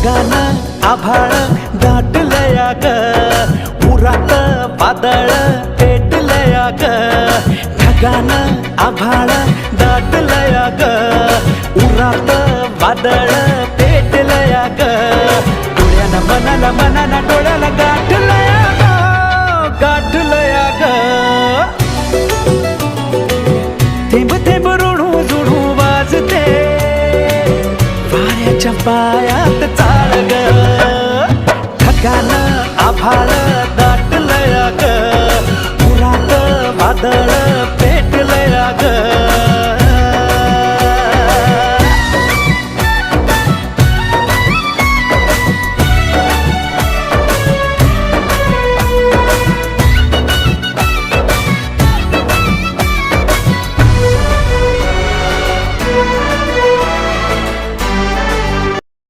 ढगानं आभाळ दाटलया ग, उरात वादळ पेटलया ग. ढगानं आभाळ दाटलया ग, उरात वादळ पेटलया ग. डोळ्यानं मनाला मनाला डोळ्याला गाठलया ग, गाठलया ग. थेंब थेंब ऋणू जुणू वाजते वाऱ्याच्या पायात चाळ ग. ढगानं आभाळ दाटलया ग, उरात वादळ